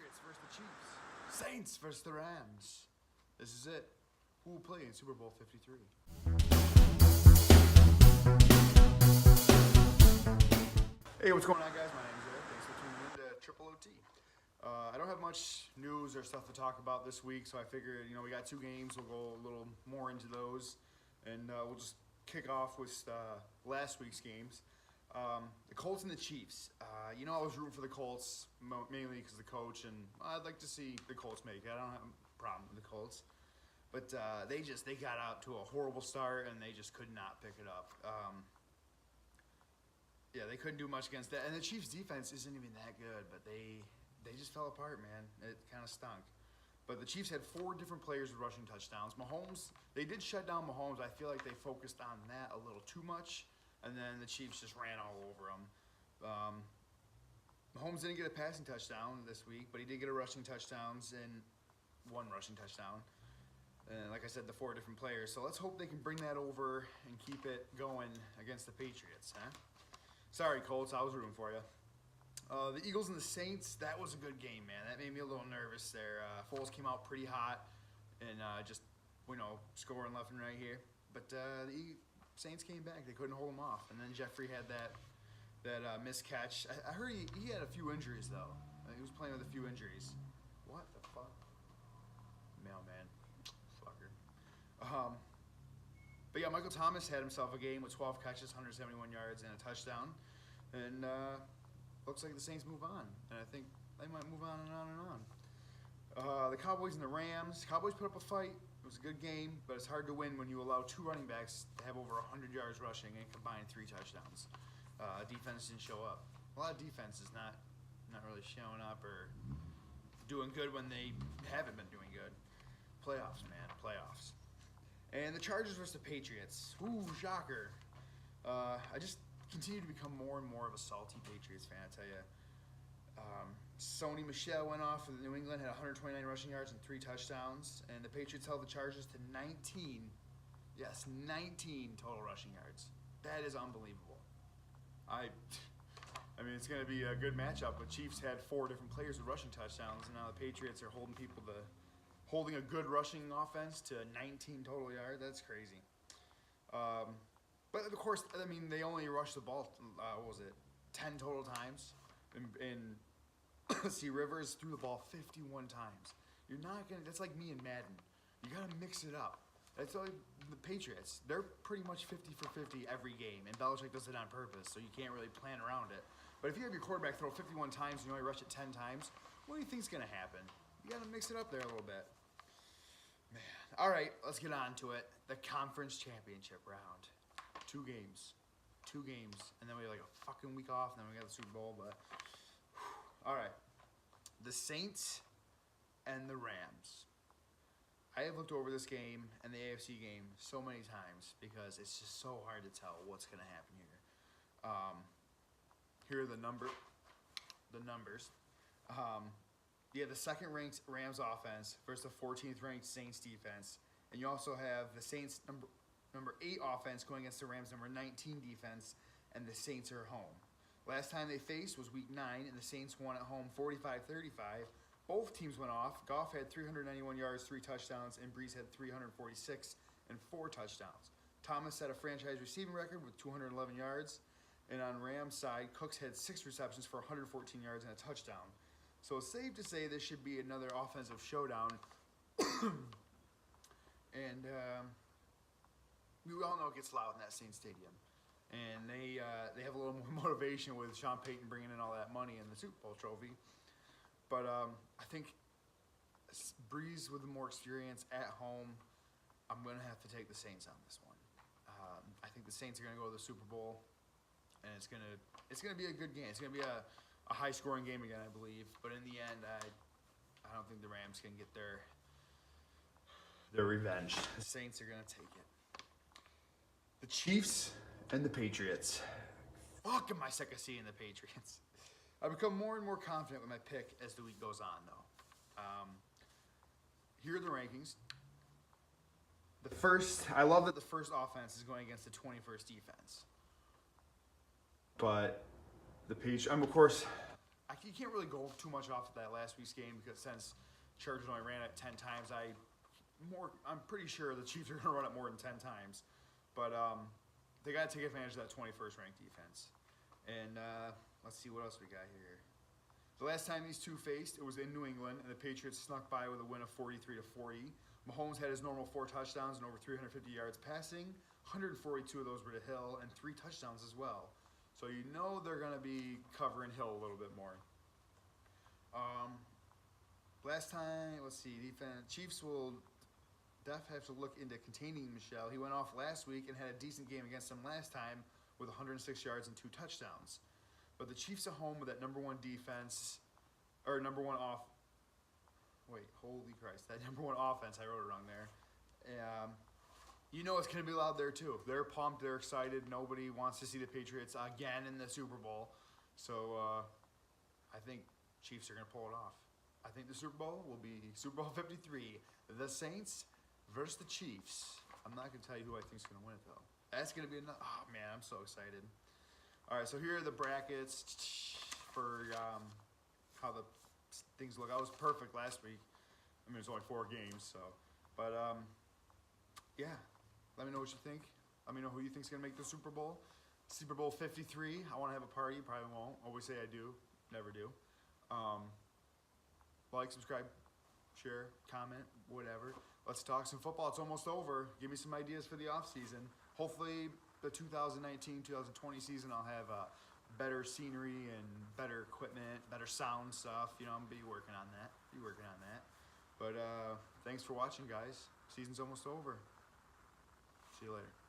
Patriots versus the Chiefs. Saints versus the Rams. This is it. Who will play in Super Bowl 53? Hey, what's going on, guys? My name is Eric. Thanks for tuning in to Triple OT. I don't have much news or stuff to talk about this week, so I figured, we got two games. We'll go a little more into those, and we'll just kick off with last week's games. The Colts and the Chiefs. I was rooting for the Colts mainly because of the coach, and I'd like to see the Colts make it. I don't have a problem with the Colts, but they got out to a horrible start, and they just could not pick it up. Yeah, they couldn't do much against that, and the Chiefs' defense isn't even that good, but they just fell apart, man. It kind of stunk. But the Chiefs had 4 different players with rushing touchdowns. Mahomes, they did shut down Mahomes. I feel like they focused on that a little too much, and then the Chiefs just ran all over him. Mahomes didn't get a passing touchdown this week, but he did get a rushing touchdowns and 1 rushing touchdown. And like I said, the 4 different players. So let's hope they can bring that over and keep it going against the Patriots, huh? Sorry, Colts, I was rooting for you. The Eagles and the Saints, that was a good game, man. That made me a little nervous there. Foles came out pretty hot and scoring left and right here. But the Saints came back. They couldn't hold him off. And then Jeffrey had that missed catch. I heard he had a few injuries, though. He was playing with a few injuries. What the fuck? Mailman. Fucker. But yeah, Michael Thomas had himself a game with 12 catches, 171 yards, and a touchdown. And looks like the Saints move on. And I think they might move on and on and on. The Cowboys and the Rams. Cowboys put up a fight. It was a good game, but it's hard to win when you allow 2 running backs to have over 100 yards rushing and combine 3 touchdowns. Defense didn't show up. A lot of defense is not really showing up or doing good when they haven't been doing good. Playoffs, man. Playoffs. And the Chargers versus the Patriots. Ooh, shocker. I just continue to become more and more of a salty Patriots fan, I tell you. Sony Michel went off for New England, had 129 rushing yards and 3 touchdowns. And the Patriots held the Chargers to 19 total rushing yards. That is unbelievable. I mean, it's going to be a good matchup. But Chiefs had 4 different players with rushing touchdowns, and now the Patriots are holding a good rushing offense to 19 total yards. That's crazy. But of course, I mean, they only rushed the ball, 10 total times. And see, Rivers threw the ball 51 times. You're not going to, that's like me and Madden. You got to mix it up. That's like the Patriots. They're pretty much 50 for 50 every game. And Belichick does it on purpose, so you can't really plan around it. But if you have your quarterback throw 51 times and you only rush it 10 times, what do you think's going to happen? You got to mix it up there a little bit. Man. All right, let's get on to it. The conference championship round. 2 games. And then we have like a fucking week off, and then we got the Super Bowl. But all right. The Saints and the Rams. I have looked over this game and the AFC game so many times because it's just so hard to tell what's going to happen here. Here are the numbers. You have the 2nd-ranked Rams offense versus the 14th-ranked Saints defense. And you also have the Saints number 8 offense going against the Rams number 19 defense, and the Saints are home. Last time they faced was week 9, and the Saints won at home 45-35. Both teams went off. Goff had 391 yards, 3 touchdowns, and Brees had 346 and 4 touchdowns. Thomas set a franchise receiving record with 211 yards. And on Rams' side, Cooks had 6 receptions for 114 yards and a touchdown. So it's safe to say this should be another offensive showdown. And we all know it gets loud in that Saints stadium. And they have a little more motivation with Sean Payton bringing in all that money in the Super Bowl trophy. But I think Brees with the more experience at home, I'm going to have to take the Saints on this one. I think the Saints are going to go to the Super Bowl, and it's going to be a good game. It's going to be a high-scoring game again, I believe. But in the end, I don't think the Rams can get their revenge. The Saints are going to take it. The Chiefs and the Patriots. Fuck, am I sick of seeing the Patriots. I've become more and more confident with my pick as the week goes on, though. Here are the rankings. I love that the first offense is going against the 21st defense. But the Patriots, of course, you can't really go too much off of that last week's game because since Chargers only ran it 10 times, I'm pretty sure the Chiefs are going to run it more than 10 times. But they got to take advantage of that 21st ranked defense. And let's see what else we got here. The last time these two faced, it was in New England, and the Patriots snuck by with a win of 43-40. Mahomes had his normal 4 touchdowns and over 350 yards passing. 142 of those were to Hill, and 3 touchdowns as well. So you know they're going to be covering Hill a little bit more. Last time, let's see, defense. Chiefs will definitely have to look into containing Michel. He went off last week and had a decent game against them last time with 106 yards and 2 touchdowns. But the Chiefs at home with that number 1 defense, or number 1 off. Wait, holy Christ, that number 1 offense, I wrote it wrong there. You know it's going to be loud there too. They're pumped, they're excited. Nobody wants to see the Patriots again in the Super Bowl. So I think Chiefs are going to pull it off. I think the Super Bowl will be Super Bowl 53. The Saints versus the Chiefs. I'm not going to tell you who I think is going to win it though. That's going to be another, oh man, I'm so excited. All right, so here are the brackets for how the things look. I was perfect last week. I mean, it's only 4 games, so. But, yeah. Let me know what you think. Let me know who you think is going to make the Super Bowl. Super Bowl 53. I want to have a party. Probably won't. Always say I do. Never do. Like, subscribe, share, comment, whatever. Let's talk some football. It's almost over. Give me some ideas for the offseason. Hopefully, the 2019-2020 season, I'll have better scenery and better equipment, better sound stuff. You know, I'm going to be working on that. But thanks for watching, guys. Season's almost over. See you later.